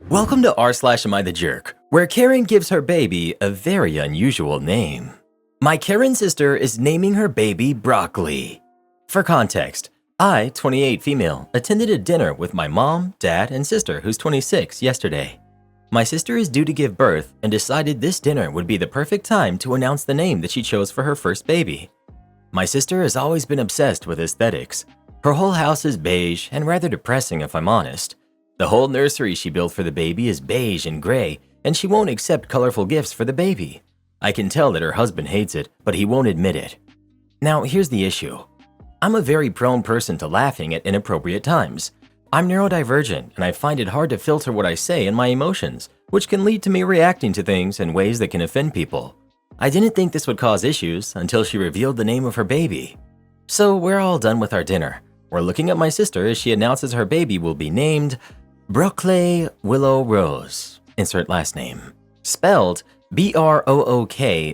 Welcome to r/Am I the Jerk, where Karen gives her baby a very unusual name. My Karen sister is naming her baby Broccoli. For context, I, 28 female, attended a dinner with my mom, dad, and sister who's 26 yesterday. My sister is due to give birth and decided this dinner would be the perfect time to announce the name that she chose for her first baby. My sister has always been obsessed with aesthetics. Her whole house is beige and rather depressing if I'm honest. The whole nursery she built for the baby is beige and gray, and she won't accept colorful gifts for the baby. I can tell that her husband hates it, but he won't admit it. Now, here's the issue. I'm a very prone person to laughing at inappropriate times. I'm neurodivergent, and I find it hard to filter what I say and my emotions, which can lead to me reacting to things in ways that can offend people. I didn't think this would cause issues until she revealed the name of her baby. So we're all done with our dinner. We're looking at my sister as she announces her baby will be named Broccoli Willow Rose, insert last name, spelled Brookleigh.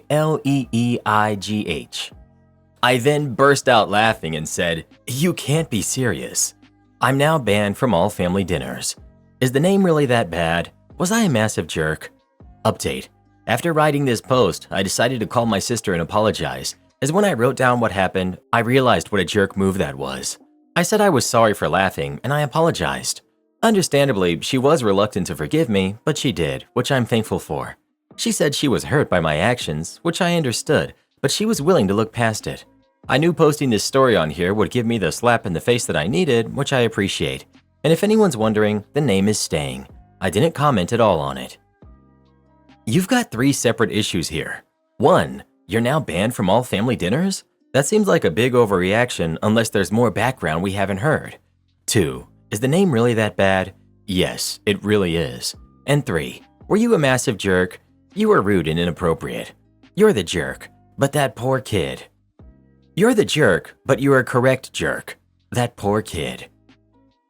I then burst out laughing and said, "You can't be serious. I'm now banned from all family dinners. Is the name really that bad? Was I a massive jerk?" Update. After writing this post, I decided to call my sister and apologize, as when I wrote down what happened, I realized what a jerk move that was. I said I was sorry for laughing, and I apologized. Understandably, she was reluctant to forgive me, but she did, which I'm thankful for. She said she was hurt by my actions, which I understood, but she was willing to look past it. I knew posting this story on here would give me the slap in the face that I needed, which I appreciate. And if anyone's wondering, the name is staying. I didn't comment at all on it. You've got 3 separate issues here. 1. You're now banned from all family dinners? That seems like a big overreaction unless there's more background we haven't heard. 2. Is the name really that bad? Yes, it really is. And 3. Were you a massive jerk? You were rude and inappropriate. You're the jerk, but that poor kid. You're the jerk, but you're a correct jerk. That poor kid.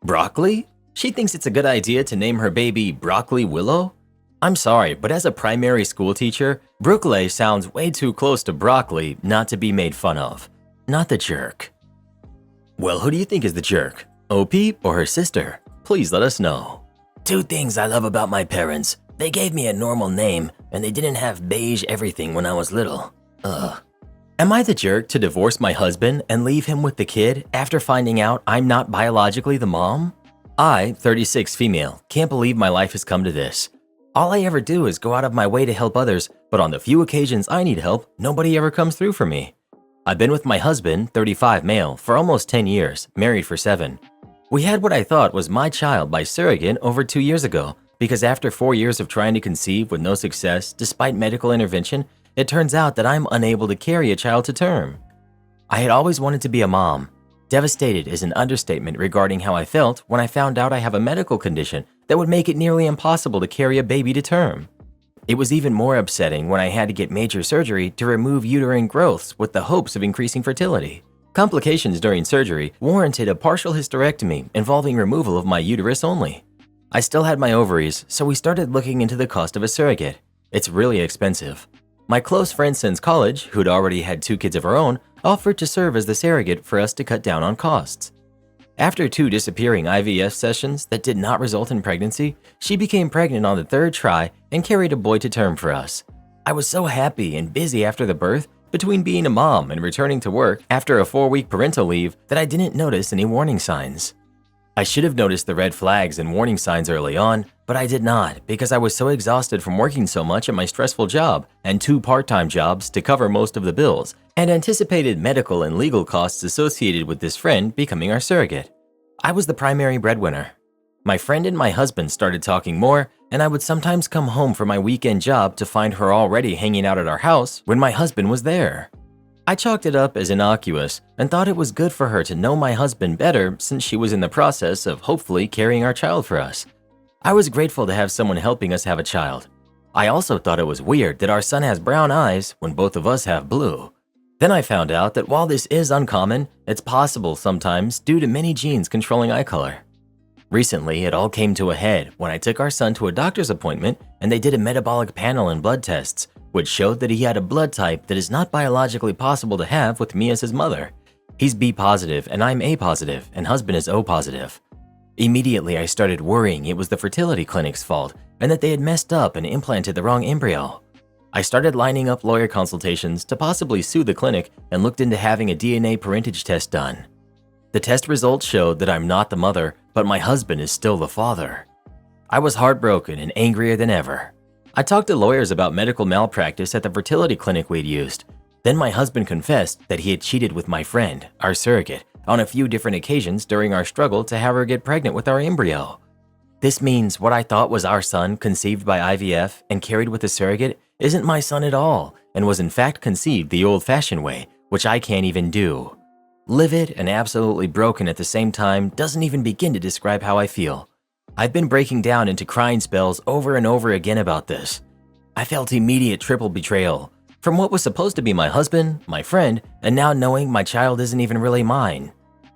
Broccoli? She thinks it's a good idea to name her baby Broccoli Willow? I'm sorry, but as a primary school teacher, Brookleigh sounds way too close to broccoli not to be made fun of. Not the jerk. Well, who do you think is the jerk? OP or her sister? Please let us know. 2 things I love about my parents. They gave me a normal name, and they didn't have beige everything when I was little. Ugh. Am I the jerk to divorce my husband and leave him with the kid after finding out I'm not biologically the mom? I, 36 female, can't believe my life has come to this. All I ever do is go out of my way to help others, but on the few occasions I need help, nobody ever comes through for me. I've been with my husband, 35 male, for almost 10 years, married for 7. We had what I thought was my child by surrogate over 2 years ago, because after 4 years of trying to conceive with no success despite medical intervention, it turns out that I'm unable to carry a child to term. I had always wanted to be a mom. Devastated is an understatement regarding how I felt when I found out I have a medical condition that would make it nearly impossible to carry a baby to term. It was even more upsetting when I had to get major surgery to remove uterine growths with the hopes of increasing fertility. Complications during surgery warranted a partial hysterectomy involving removal of my uterus only. I still had my ovaries, so we started looking into the cost of a surrogate. It's really expensive. My close friend since college, who'd already had 2 kids of her own, offered to serve as the surrogate for us to cut down on costs. After 2 disappearing IVF sessions that did not result in pregnancy, she became pregnant on the 3rd try and carried a boy to term for us. I was so happy and busy after the birth, between being a mom and returning to work after a 4-week parental leave, that I didn't notice any warning signs. I should have noticed the red flags and warning signs early on, but I did not because I was so exhausted from working so much at my stressful job and 2 part-time jobs to cover most of the bills and anticipated medical and legal costs associated with this friend becoming our surrogate. I was the primary breadwinner. My friend and my husband started talking more, and I would sometimes come home from my weekend job to find her already hanging out at our house when my husband was there. I chalked it up as innocuous and thought it was good for her to know my husband better since she was in the process of hopefully carrying our child for us. I was grateful to have someone helping us have a child. I also thought it was weird that our son has brown eyes when both of us have blue. Then I found out that while this is uncommon, it's possible sometimes due to many genes controlling eye color. Recently, it all came to a head when I took our son to a doctor's appointment and they did a metabolic panel and blood tests, which showed that he had a blood type that is not biologically possible to have with me as his mother. He's B positive and I'm A positive and husband is O positive. Immediately, I started worrying it was the fertility clinic's fault and that they had messed up and implanted the wrong embryo. I started lining up lawyer consultations to possibly sue the clinic and looked into having a DNA parentage test done. The test results showed that I'm not the mother, but my husband is still the father. I was heartbroken and angrier than ever. I talked to lawyers about medical malpractice at the fertility clinic we'd used. Then my husband confessed that he had cheated with my friend, our surrogate, on a few different occasions during our struggle to have her get pregnant with our embryo. This means what I thought was our son conceived by IVF and carried with a surrogate isn't my son at all and was in fact conceived the old-fashioned way, which I can't even do. Livid and absolutely broken at the same time doesn't even begin to describe how I feel. I've been breaking down into crying spells over and over again about this. I felt immediate triple betrayal from what was supposed to be my husband, my friend, and now knowing my child isn't even really mine.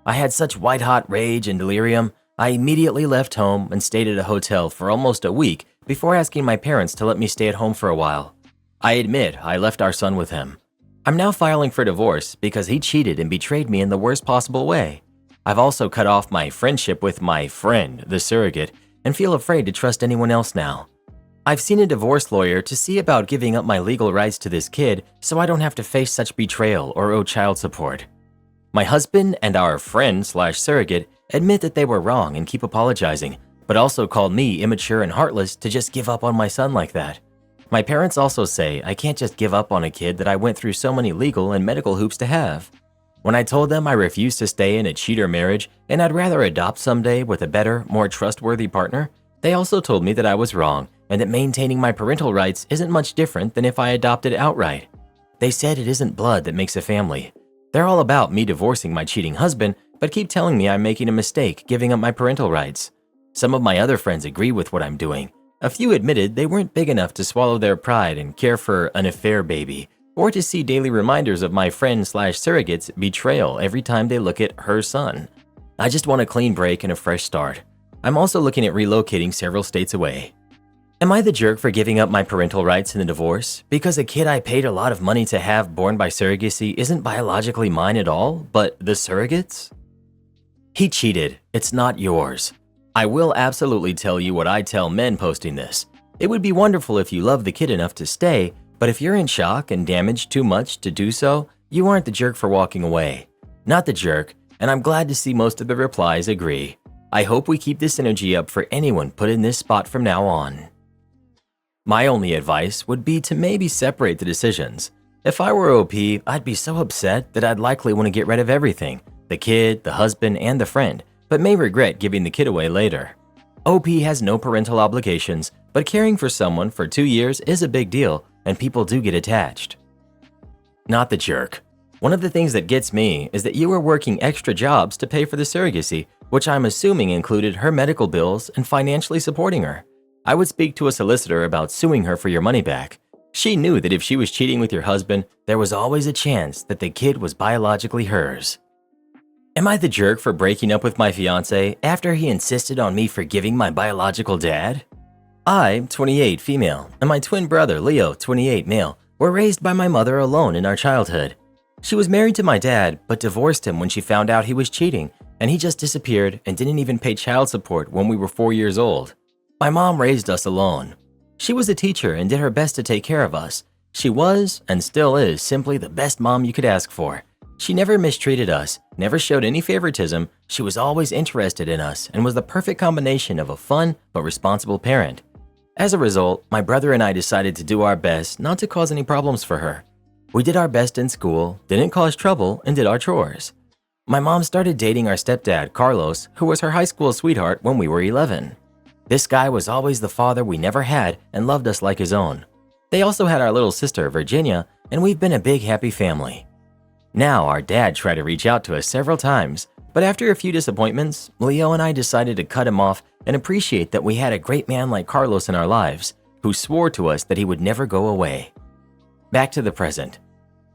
I had such white-hot rage and delirium, I immediately left home and stayed at a hotel for almost a week before asking my parents to let me stay at home for a while. I admit I left our son with him. I'm now filing for divorce because he cheated and betrayed me in the worst possible way. I've also cut off my friendship with my friend, the surrogate, and feel afraid to trust anyone else now. I've seen a divorce lawyer to see about giving up my legal rights to this kid so I don't have to face such betrayal or owe child support. My husband and our friend/surrogate admit that they were wrong and keep apologizing, but also called me immature and heartless to just give up on my son like that. My parents also say I can't just give up on a kid that I went through so many legal and medical hoops to have. When I told them I refused to stay in a cheater marriage and I'd rather adopt someday with a better, more trustworthy partner, they also told me that I was wrong and that maintaining my parental rights isn't much different than if I adopted outright. They said it isn't blood that makes a family. They're all about me divorcing my cheating husband, but keep telling me I'm making a mistake giving up my parental rights. Some of my other friends agree with what I'm doing. A few admitted they weren't big enough to swallow their pride and care for an affair baby, or to see daily reminders of my friend/surrogate's betrayal every time they look at her son. I just want a clean break and a fresh start. I'm also looking at relocating several states away. Am I the jerk for giving up my parental rights in the divorce because a kid I paid a lot of money to have born by surrogacy isn't biologically mine at all, but the surrogate's? He cheated. It's not yours. I will absolutely tell you what I tell men posting this. It would be wonderful if you love the kid enough to stay, but if you're in shock and damaged too much to do so, you aren't the jerk for walking away. Not the jerk, and I'm glad to see most of the replies agree. I hope we keep this energy up for anyone put in this spot from now on. My only advice would be to maybe separate the decisions. If I were OP, I'd be so upset that I'd likely want to get rid of everything, the kid, the husband, and the friend, but may regret giving the kid away later. OP has no parental obligations, but caring for someone for 2 years is a big deal, and people do get attached. Not the jerk. One of the things that gets me is that you were working extra jobs to pay for the surrogacy, which I'm assuming included her medical bills and financially supporting her. I would speak to a solicitor about suing her for your money back. She knew that if she was cheating with your husband, there was always a chance that the kid was biologically hers. Am I the jerk for breaking up with my fiancé after he insisted on me forgiving my biological dad? I, 28, female, and my twin brother, Leo, 28, male, were raised by my mother alone in our childhood. She was married to my dad, but divorced him when she found out he was cheating, and he just disappeared and didn't even pay child support when we were 4 years old. My mom raised us alone. She was a teacher and did her best to take care of us. She was, and still is, simply the best mom you could ask for. She never mistreated us, never showed any favoritism. She was always interested in us and was the perfect combination of a fun but responsible parent. As a result, my brother and I decided to do our best not to cause any problems for her. We did our best in school, didn't cause trouble, and did our chores. My mom started dating our stepdad, Carlos, who was her high school sweetheart when we were 11. This guy was always the father we never had and loved us like his own. They also had our little sister, Virginia, and we've been a big happy family. Now, our dad tried to reach out to us several times, but after a few disappointments, Leo and I decided to cut him off and appreciate that we had a great man like Carlos in our lives, who swore to us that he would never go away. Back to the present.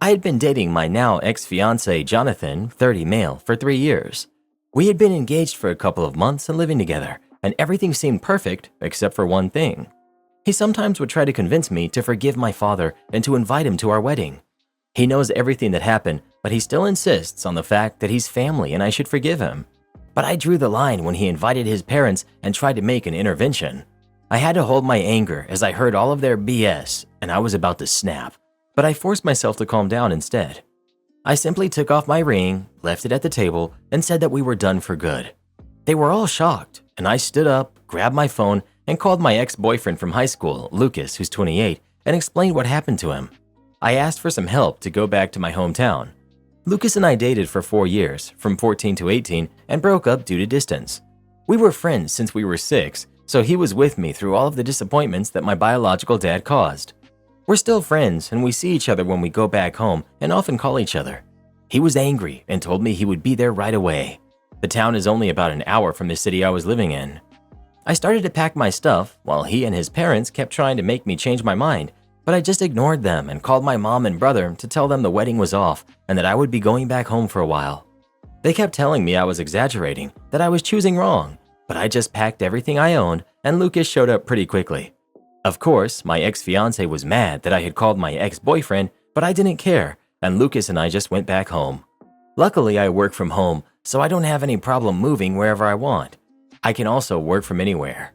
I had been dating my now ex-fiancé, Jonathan, 30, male, for 3 years. We had been engaged for a couple of months and living together, and everything seemed perfect except for one thing. He sometimes would try to convince me to forgive my father and to invite him to our wedding. He knows everything that happened, but he still insists on the fact that he's family and I should forgive him. But I drew the line when he invited his parents and tried to make an intervention. I had to hold my anger as I heard all of their BS and I was about to snap, but I forced myself to calm down instead. I simply took off my ring, left it at the table, and said that we were done for good. They were all shocked, and I stood up, grabbed my phone, and called my ex-boyfriend from high school, Lucas, who's 28, and explained what happened to him. I asked for some help to go back to my hometown. Lucas and I dated for 4 years, from 14 to 18, and broke up due to distance. We were friends since we were 6, so he was with me through all of the disappointments that my biological dad caused. We're still friends, and we see each other when we go back home and often call each other. He was angry and told me he would be there right away. The town is only about an hour from the city I was living in. I started to pack my stuff while he and his parents kept trying to make me change my mind, but I just ignored them and called my mom and brother to tell them the wedding was off and that I would be going back home for a while. They kept telling me I was exaggerating, that I was choosing wrong, but I just packed everything I owned and Lucas showed up pretty quickly. Of course, my ex-fiance was mad that I had called my ex-boyfriend, but I didn't care, and Lucas and I just went back home. Luckily, I work from home, so I don't have any problem moving wherever I want. I can also work from anywhere.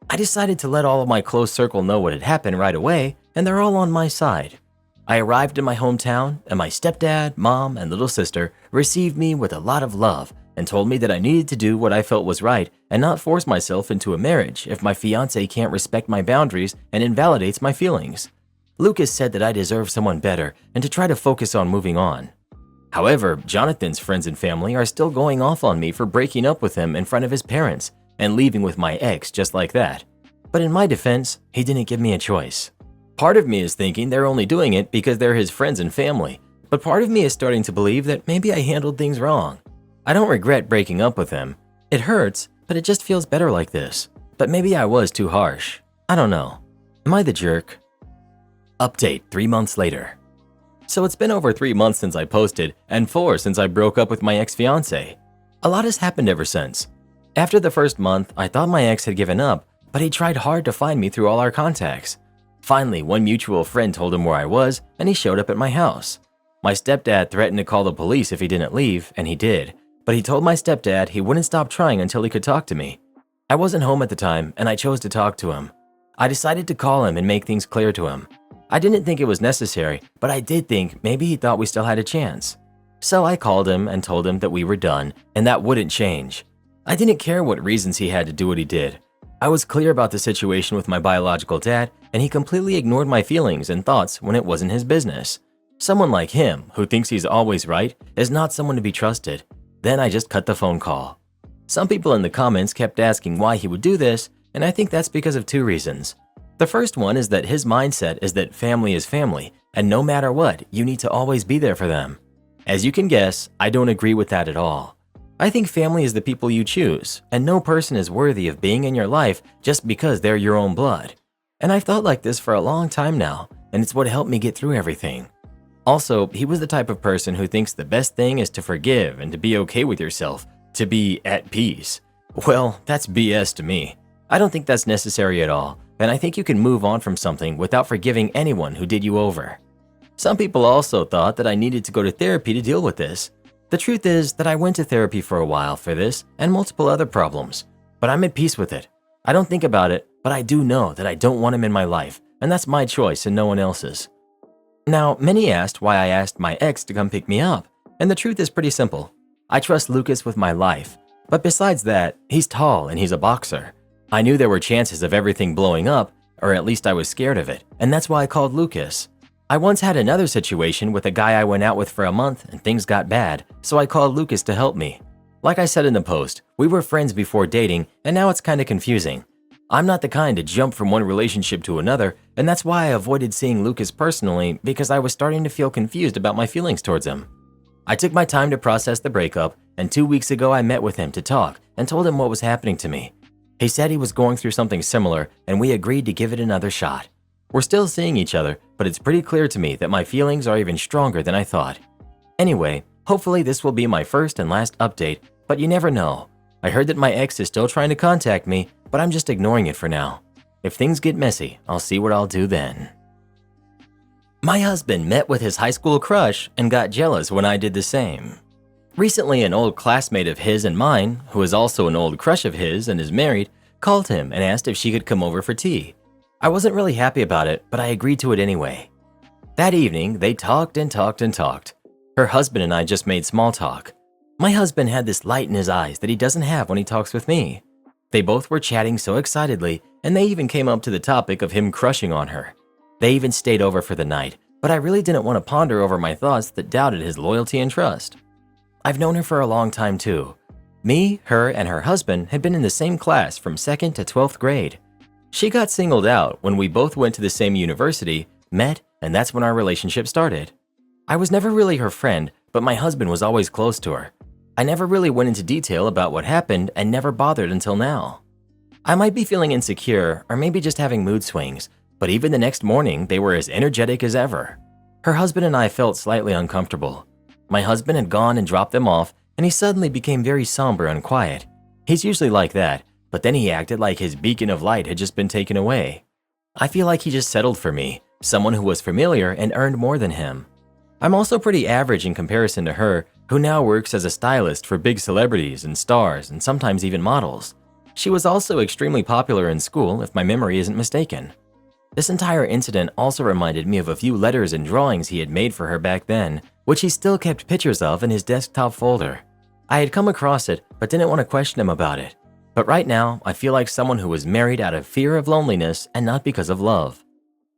I decided to let all of my close circle know what had happened right away, and they're all on my side. I arrived in my hometown, and my stepdad, mom, and little sister received me with a lot of love and told me that I needed to do what I felt was right and not force myself into a marriage if my fiance can't respect my boundaries and invalidates my feelings. Lucas said that I deserve someone better and to try to focus on moving on. However, Jonathan's friends and family are still going off on me for breaking up with him in front of his parents and leaving with my ex just like that. But in my defense, he didn't give me a choice. Part of me is thinking they're only doing it because they're his friends and family, but part of me is starting to believe that maybe I handled things wrong. I don't regret breaking up with him. It hurts, but it just feels better like this. But maybe I was too harsh. I don't know. Am I the jerk? Update 3 months later. So it's been over 3 months since I posted and 4 since I broke up with my ex-fiance. A lot has happened ever since. After the first month, I thought my ex had given up, but he tried hard to find me through all our contacts. Finally, one mutual friend told him where I was, and he showed up at my house. My stepdad threatened to call the police if he didn't leave, and he did. But he told my stepdad he wouldn't stop trying until he could talk to me. I wasn't home at the time, and I chose to talk to him. I decided to call him and make things clear to him. I didn't think it was necessary, but I did think maybe he thought we still had a chance. So I called him and told him that we were done, and that wouldn't change. I didn't care what reasons he had to do what he did. I was clear about the situation with my biological dad, and he completely ignored my feelings and thoughts when it wasn't his business. Someone like him, who thinks he's always right, is not someone to be trusted. Then I just cut the phone call. Some people in the comments kept asking why he would do this, and I think that's because of 2 reasons. The first one is that his mindset is that family is family, and no matter what, you need to always be there for them. As you can guess, I don't agree with that at all. I think family is the people you choose, and no person is worthy of being in your life just because they're your own blood. And I've thought like this for a long time now, and it's what helped me get through everything. Also, he was the type of person who thinks the best thing is to forgive and to be okay with yourself, to be at peace. Well, that's BS to me. I don't think that's necessary at all, and I think you can move on from something without forgiving anyone who did you over. Some people also thought that I needed to go to therapy to deal with this. The truth is that I went to therapy for a while for this and multiple other problems, but I'm at peace with it. I don't think about it, but I do know that I don't want him in my life, and that's my choice and no one else's. Now, many asked why I asked my ex to come pick me up, and the truth is pretty simple. I trust Lucas with my life, but besides that, he's tall and he's a boxer. I knew there were chances of everything blowing up, or at least I was scared of it, and that's why I called Lucas. I once had another situation with a guy I went out with for a month and things got bad, so I called Lucas to help me. Like I said in the post, we were friends before dating, and now it's kinda confusing. I'm not the kind to jump from one relationship to another, and that's why I avoided seeing Lucas personally because I was starting to feel confused about my feelings towards him. I took my time to process the breakup, and 2 weeks ago I met with him to talk and told him what was happening to me. He said he was going through something similar, and we agreed to give it another shot. We're still seeing each other, but it's pretty clear to me that my feelings are even stronger than I thought. Anyway, hopefully this will be my first and last update, but you never know. I heard that my ex is still trying to contact me, but I'm just ignoring it for now. If things get messy, I'll see what I'll do then. My husband met with his high school crush and got jealous when I did the same. Recently, an old classmate of his and mine, who is also an old crush of his and is married, called him and asked if she could come over for tea. I wasn't really happy about it, but I agreed to it anyway. That evening, they talked and talked and talked. Her husband and I just made small talk. My husband had this light in his eyes that he doesn't have when he talks with me. They both were chatting so excitedly, and they even came up to the topic of him crushing on her. They even stayed over for the night, but I really didn't want to ponder over my thoughts that doubted his loyalty and trust. I've known her for a long time too. Me, her, and her husband had been in the same class from 2nd to 12th grade. She got singled out when we both went to the same university, met, and that's when our relationship started. I was never really her friend, but my husband was always close to her. I never really went into detail about what happened and never bothered until now. I might be feeling insecure or maybe just having mood swings, but even the next morning they were as energetic as ever. Her husband and I felt slightly uncomfortable. My husband had gone and dropped them off, and he suddenly became very somber and quiet. He's usually like that, but then he acted like his beacon of light had just been taken away. I feel like he just settled for me, someone who was familiar and earned more than him. I'm also pretty average in comparison to her, who now works as a stylist for big celebrities and stars and sometimes even models. She was also extremely popular in school, if my memory isn't mistaken. This entire incident also reminded me of a few letters and drawings he had made for her back then, which he still kept pictures of in his desktop folder. I had come across it, but didn't want to question him about it. But right now, I feel like someone who was married out of fear of loneliness and not because of love.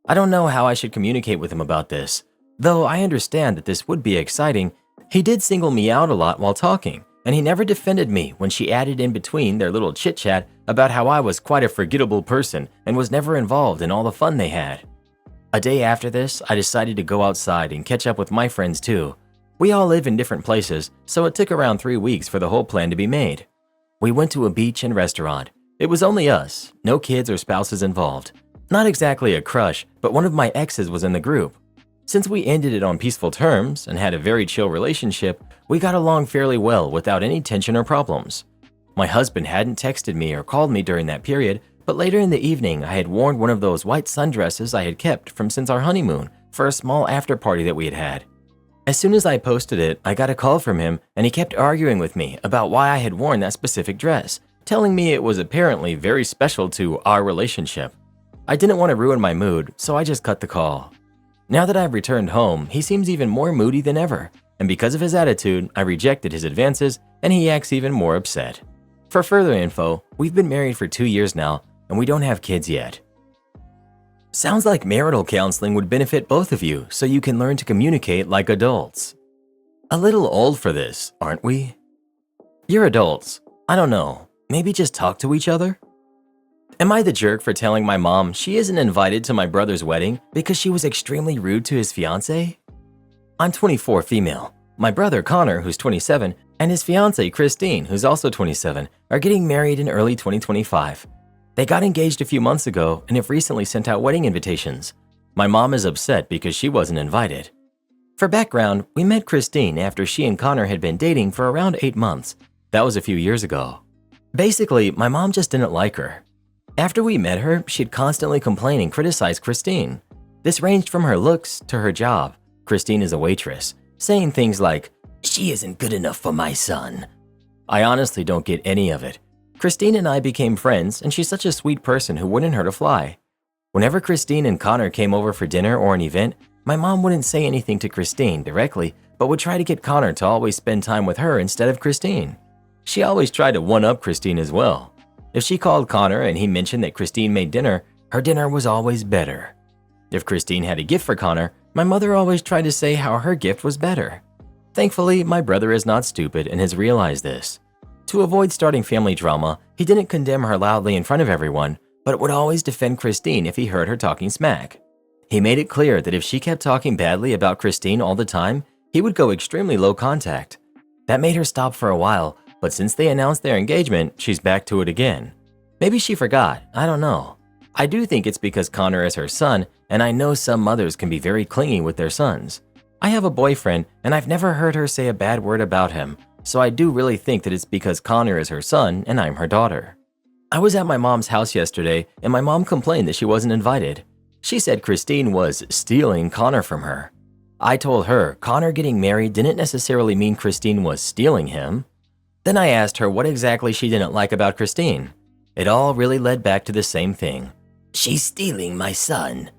I don't know how I should communicate with him about this. Though I understand that this would be exciting, he did single me out a lot while talking, and he never defended me when she added in between their little chit-chat about how I was quite a forgettable person and was never involved in all the fun they had. A day after this, I decided to go outside and catch up with my friends too. We all live in different places, so it took around 3 weeks for the whole plan to be made. We went to a beach and restaurant. It was only us, no kids or spouses involved. Not exactly a crush, but one of my exes was in the group. Since we ended it on peaceful terms and had a very chill relationship, we got along fairly well without any tension or problems. My husband hadn't texted me or called me during that period, but later in the evening I had worn one of those white sundresses I had kept from since our honeymoon for a small after party that we had had. As soon as I posted it, I got a call from him and he kept arguing with me about why I had worn that specific dress, telling me it was apparently very special to our relationship. I didn't want to ruin my mood, so I just cut the call. Now that I've returned home, he seems even more moody than ever, and because of his attitude, I rejected his advances and he acts even more upset. For further info, we've been married for 2 years now and we don't have kids yet. Sounds like marital counseling would benefit both of you so you can learn to communicate like adults. A little old for this, aren't we? You're adults. I don't know, maybe just talk to each other? Am I the jerk for telling my mom she isn't invited to my brother's wedding because she was extremely rude to his fiancée? I'm 24 female. My brother Connor, who's 27, and his fiancée Christine, who's also 27, are getting married in early 2025. They got engaged a few months ago and have recently sent out wedding invitations. My mom is upset because she wasn't invited. For background, we met Christine after she and Connor had been dating for around 8 months. That was a few years ago. Basically, my mom just didn't like her. After we met her, she'd constantly complain and criticize Christine. This ranged from her looks to her job. Christine is a waitress, saying things like, "She isn't good enough for my son." I honestly don't get any of it. Christine and I became friends, and she's such a sweet person who wouldn't hurt a fly. Whenever Christine and Connor came over for dinner or an event, my mom wouldn't say anything to Christine directly, but would try to get Connor to always spend time with her instead of Christine. She always tried to one-up Christine as well. If she called Connor and he mentioned that Christine made dinner, her dinner was always better. If Christine had a gift for Connor, my mother always tried to say how her gift was better. Thankfully, my brother is not stupid and has realized this. To avoid starting family drama, he didn't condemn her loudly in front of everyone, but would always defend Christine if he heard her talking smack. He made it clear that if she kept talking badly about Christine all the time, he would go extremely low contact. That made her stop for a while, but since they announced their engagement, she's back to it again. Maybe she forgot, I don't know. I do think it's because Connor is her son, and I know some mothers can be very clingy with their sons. I have a boyfriend, and I've never heard her say a bad word about him, so I do really think that it's because Connor is her son and I'm her daughter. I was at my mom's house yesterday, and my mom complained that she wasn't invited. She said Christine was stealing Connor from her. I told her Connor getting married didn't necessarily mean Christine was stealing him. Then I asked her what exactly she didn't like about Christine. It all really led back to the same thing. She's stealing my son.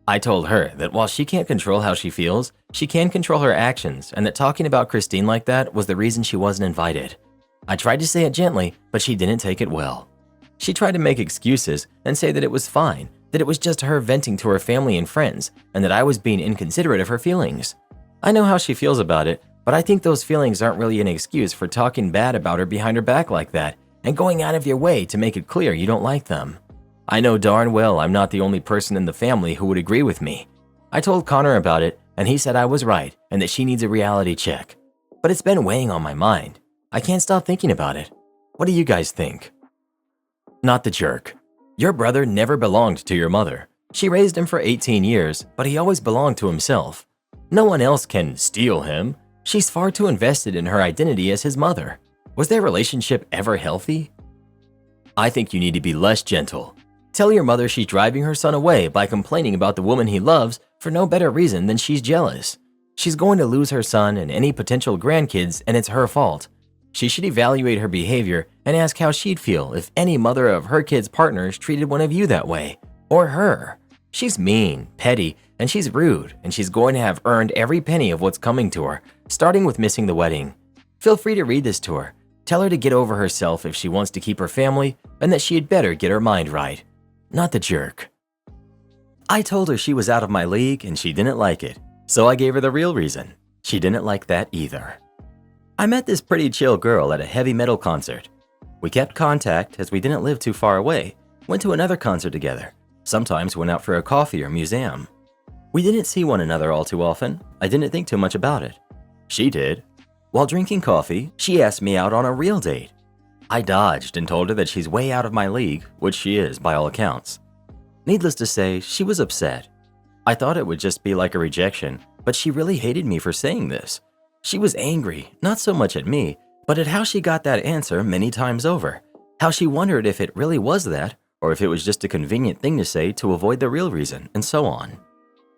I told her that while she can't control how she feels, she can control her actions, and that talking about Christine like that was the reason she wasn't invited. I tried to say it gently, but she didn't take it well. She tried to make excuses and say that it was fine, that it was just her venting to her family and friends, and that I was being inconsiderate of her feelings. I know how she feels about it, but I think those feelings aren't really an excuse for talking bad about her behind her back like that and going out of your way to make it clear you don't like them. I know darn well I'm not the only person in the family who would agree with me. I told Connor about it, and he said I was right and that she needs a reality check. But it's been weighing on my mind. I can't stop thinking about it. What do you guys think? Not the jerk. Your brother never belonged to your mother. She raised him for 18 years, but he always belonged to himself. No one else can steal him. She's far too invested in her identity as his mother. Was their relationship ever healthy? I think you need to be less gentle. Tell your mother she's driving her son away by complaining about the woman he loves for no better reason than she's jealous. She's going to lose her son and any potential grandkids, and it's her fault. She should evaluate her behavior and ask how she'd feel if any mother of her kids' partners treated one of you that way, or her. She's mean, petty, and she's rude, and she's going to have earned every penny of what's coming to her, starting with missing the wedding. Feel free to read this to her. Tell her to get over herself if she wants to keep her family, and that she had better get her mind right. Not the jerk. I told her she was out of my league and she didn't like it, so I gave her the real reason. She didn't like that either. I met this pretty chill girl at a heavy metal concert. We kept contact as we didn't live too far away, went to another concert together, sometimes went out for a coffee or museum. We didn't see one another all too often. I didn't think too much about it. She did. While drinking coffee, she asked me out on a real date. I dodged and told her that she's way out of my league, which she is by all accounts. Needless to say, she was upset. I thought it would just be like a rejection, but she really hated me for saying this. She was angry, not so much at me, but at how she got that answer many times over. How she wondered if it really was that, or if it was just a convenient thing to say to avoid the real reason, and so on.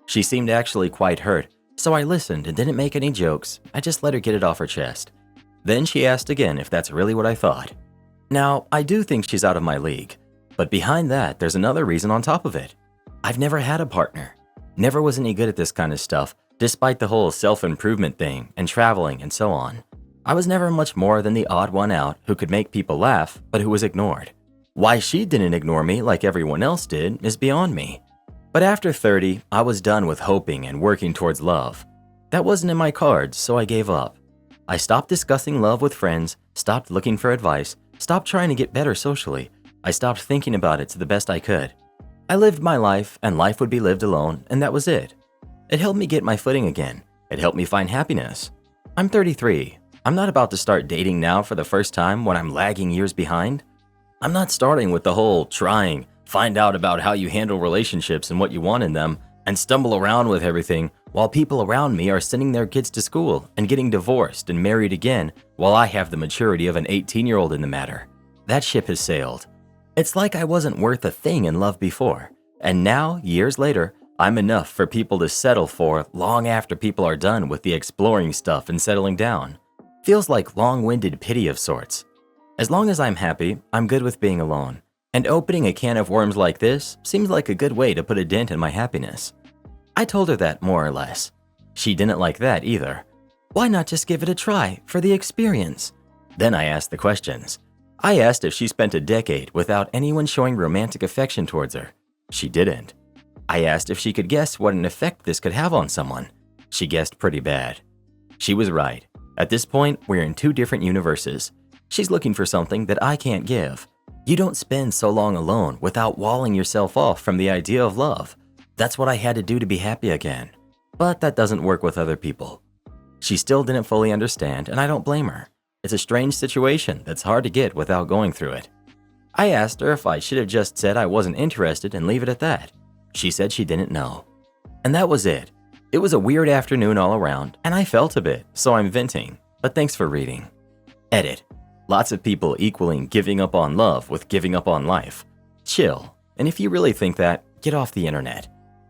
She seemed actually quite hurt, so I listened and didn't make any jokes. I just let her get it off her chest. Then she asked again if that's really what I thought. Now, I do think she's out of my league, but behind that, there's another reason on top of it. I've never had a partner. Never was any good at this kind of stuff, despite the whole self-improvement thing and traveling and so on. I was never much more than the odd one out who could make people laugh, but who was ignored. Why she didn't ignore me like everyone else did is beyond me. But after 30, I was done with hoping and working towards love. That wasn't in my cards, so I gave up. I stopped discussing love with friends, stopped looking for advice, stopped trying to get better socially. I stopped thinking about it to the best I could. I lived my life, and life would be lived alone, and that was it. It helped me get my footing again. It helped me find happiness. I'm 33. I'm not about to start dating now for the first time when I'm lagging years behind. I'm not starting with the whole trying, find out about how you handle relationships and what you want in them, and stumble around with everything while people around me are sending their kids to school and getting divorced and married again while I have the maturity of an 18-year-old in the matter. That ship has sailed. It's like I wasn't worth a thing in love before, and now, years later, I'm enough for people to settle for long after people are done with the exploring stuff and settling down. Feels like long-winded pity of sorts. As long as I'm happy, I'm good with being alone, and opening a can of worms like this seems like a good way to put a dent in my happiness. I told her that more or less. She didn't like that either. Why not just give it a try for the experience? Then I asked the questions. I asked if she spent a decade without anyone showing romantic affection towards her. She didn't. I asked if she could guess what an effect this could have on someone. She guessed pretty bad. She was right. At this point, we're in two different universes. She's looking for something that I can't give. You don't spend so long alone without walling yourself off from the idea of love. That's what I had to do to be happy again. But that doesn't work with other people. She still didn't fully understand, and I don't blame her. It's a strange situation that's hard to get without going through it. I asked her if I should have just said I wasn't interested and leave it at that. She said she didn't know. And that was it. It was a weird afternoon all around, and I felt a bit, so I'm venting. But thanks for reading. Edit. Lots of people equaling giving up on love with giving up on life. Chill. And if you really think that, get off the internet.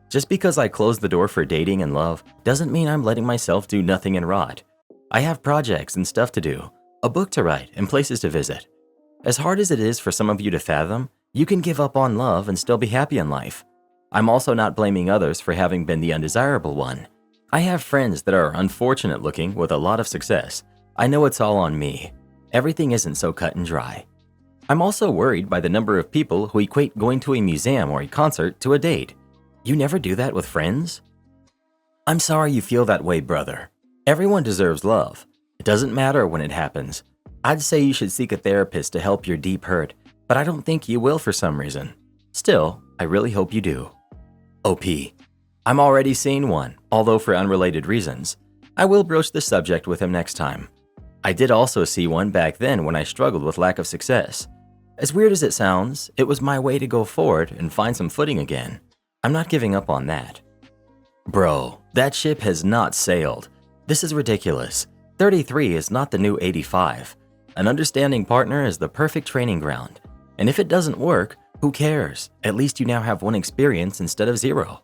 Just because I closed the door for dating and love doesn't mean I'm letting myself do nothing and rot. I have projects and stuff to do, a book to write, and places to visit. As hard as it is for some of you to fathom, you can give up on love and still be happy in life. I'm also not blaming others for having been the undesirable one. I have friends that are unfortunate looking with a lot of success. I know it's all on me. Everything isn't so cut and dry. I'm also worried by the number of people who equate going to a museum or a concert to a date. You never do that with friends? I'm sorry you feel that way, brother. Everyone deserves love. It doesn't matter when it happens. I'd say you should seek a therapist to help your deep hurt, but I don't think you will for some reason. Still, I really hope you do. OP. I'm already seeing one, although for unrelated reasons. I will broach the subject with him next time. I did also see one back then when I struggled with lack of success. As weird as it sounds, it was my way to go forward and find some footing again. I'm not giving up on that. Bro, that ship has not sailed. This is ridiculous. 33 is not the new 85. An understanding partner is the perfect training ground. And if it doesn't work, who cares? At least you now have one experience instead of zero.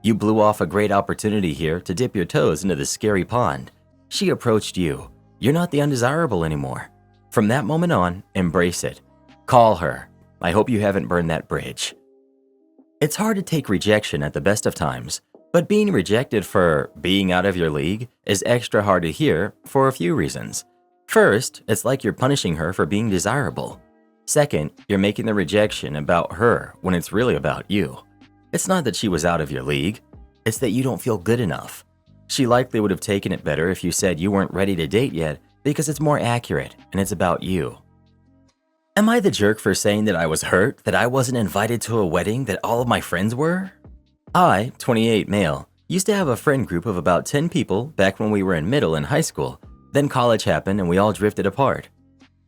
You blew off a great opportunity here to dip your toes into this scary pond. She approached you. You're not the undesirable anymore. From that moment on, embrace it. Call her. I hope you haven't burned that bridge. It's hard to take rejection at the best of times, but being rejected for being out of your league is extra hard to hear for a few reasons. First, it's like you're punishing her for being desirable. Second, you're making the rejection about her when it's really about you. It's not that she was out of your league, it's that you don't feel good enough. She likely would have taken it better if you said you weren't ready to date yet because it's more accurate and it's about you. Am I the jerk for saying that I was hurt that I wasn't invited to a wedding that all of my friends were? I, 28 male, used to have a friend group of about 10 people back when we were in middle and high school. Then college happened and we all drifted apart.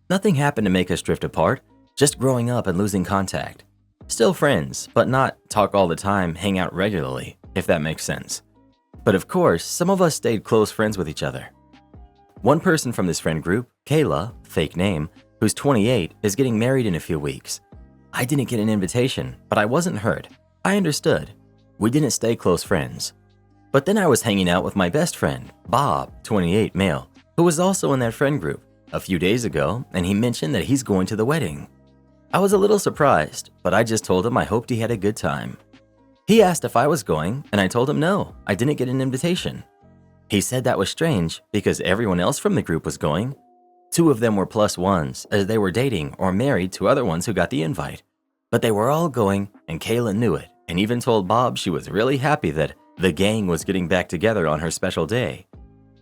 Nothing happened to make us drift apart, just growing up and losing contact. Still friends, but not talk all the time, hang out regularly, if that makes sense. But of course, some of us stayed close friends with each other. One person from this friend group, Kayla, fake name, who's 28, is getting married in a few weeks. I didn't get an invitation, but I wasn't hurt. I understood. We didn't stay close friends. But then I was hanging out with my best friend, Bob, 28 male, who was also in that friend group, a few days ago, and he mentioned that he's going to the wedding. I was a little surprised, but I just told him I hoped he had a good time. He asked if I was going, and I told him no, I didn't get an invitation. He said that was strange because everyone else from the group was going. 2 of them were plus ones as they were dating or married to other ones who got the invite. But they were all going, and Kayla knew it and even told Bob she was really happy that the gang was getting back together on her special day.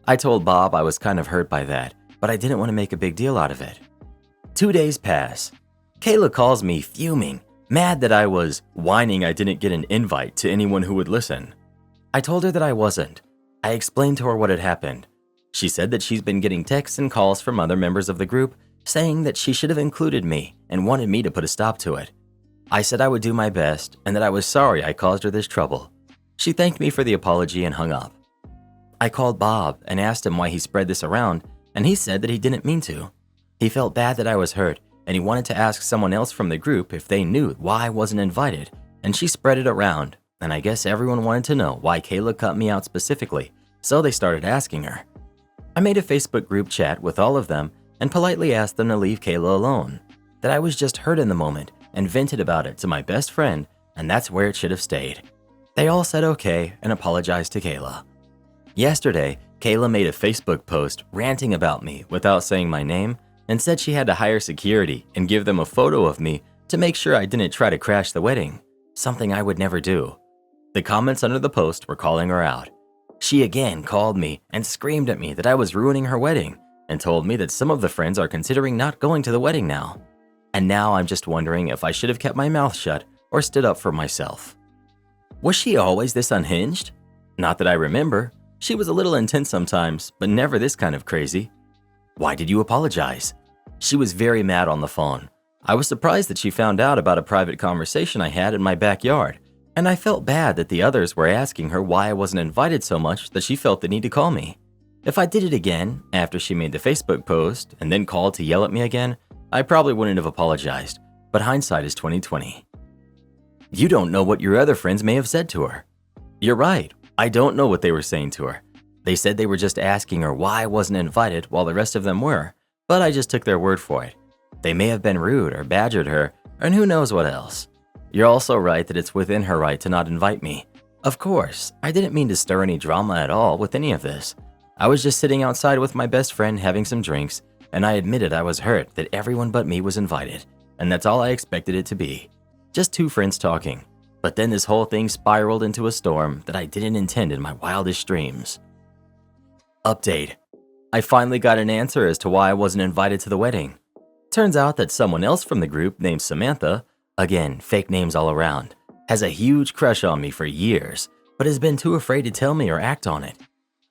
I told Bob I was kind of hurt by that, but I didn't want to make a big deal out of it. 2 days pass. Kayla calls me fuming, mad that I was whining I didn't get an invite to anyone who would listen. I told her that I wasn't. I explained to her what had happened. She said that she's been getting texts and calls from other members of the group saying that she should have included me and wanted me to put a stop to it. I said I would do my best and that I was sorry I caused her this trouble. She thanked me for the apology and hung up. I called Bob and asked him why he spread this around, and he said that he didn't mean to. He felt bad that I was hurt, and he wanted to ask someone else from the group if they knew why I wasn't invited, and she spread it around, and I guess everyone wanted to know why Kayla cut me out specifically, so they started asking her. I made a Facebook group chat with all of them and politely asked them to leave Kayla alone, that I was just hurt in the moment and vented about it to my best friend, and that's where it should have stayed. They all said okay and apologized to Kayla. Yesterday, Kayla made a Facebook post ranting about me without saying my name and said she had to hire security and give them a photo of me to make sure I didn't try to crash the wedding, something I would never do. The comments under the post were calling her out. She again called me and screamed at me that I was ruining her wedding and told me that some of the friends are considering not going to the wedding now. And now I'm just wondering if I should have kept my mouth shut or stood up for myself. Was she always this unhinged? Not that I remember. She was a little intense sometimes, but never this kind of crazy. Why did you apologize? She was very mad on the phone. I was surprised that she found out about a private conversation I had in my backyard, and I felt bad that the others were asking her why I wasn't invited so much that she felt the need to call me. If I did it again, after she made the Facebook post and then called to yell at me again, I probably wouldn't have apologized, but hindsight is 20/20. You don't know what your other friends may have said to her. You're right. I don't know what they were saying to her. They said they were just asking her why I wasn't invited while the rest of them were, but I just took their word for it. They may have been rude or badgered her, and who knows what else. You're also right that it's within her right to not invite me. Of course, I didn't mean to stir any drama at all with any of this. I was just sitting outside with my best friend having some drinks, and I admitted I was hurt that everyone but me was invited, and that's all I expected it to be. Just two friends talking. But then this whole thing spiraled into a storm that I didn't intend in my wildest dreams. Update. I finally got an answer as to why I wasn't invited to the wedding. Turns out that someone else from the group named Samantha, again, fake names all around, has a huge crush on me for years, but has been too afraid to tell me or act on it.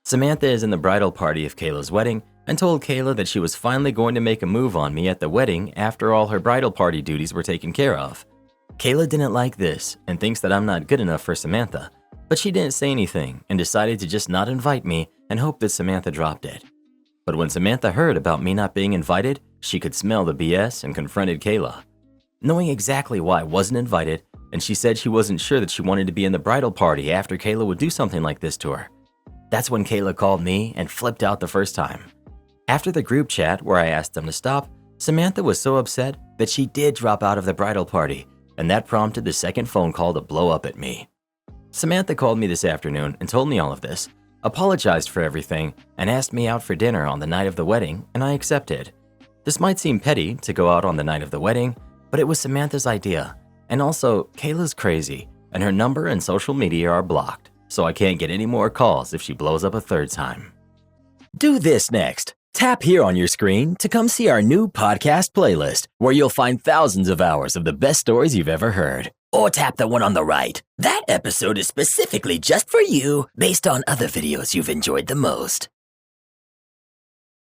Samantha is in the bridal party of Kayla's wedding and told Kayla that she was finally going to make a move on me at the wedding after all her bridal party duties were taken care of. Kayla didn't like this and thinks that I'm not good enough for Samantha, but she didn't say anything and decided to just not invite me and hope that Samantha dropped it. But when Samantha heard about me not being invited, she could smell the BS and confronted Kayla. Knowing exactly why I wasn't invited, and she said she wasn't sure that she wanted to be in the bridal party after Kayla would do something like this to her. That's when Kayla called me and flipped out the first time. After the group chat where I asked them to stop, Samantha was so upset that she did drop out of the bridal party, and that prompted the second phone call to blow up at me. Samantha called me this afternoon and told me all of this, apologized for everything, and asked me out for dinner on the night of the wedding, and I accepted. This might seem petty to go out on the night of the wedding, but it was Samantha's idea. And also, Kayla's crazy, and her number and social media are blocked, so I can't get any more calls if she blows up a third time. Do this next. Tap here on your screen to come see our new podcast playlist, where you'll find thousands of hours of the best stories you've ever heard. Or tap the one on the right. That episode is specifically just for you, based on other videos you've enjoyed the most.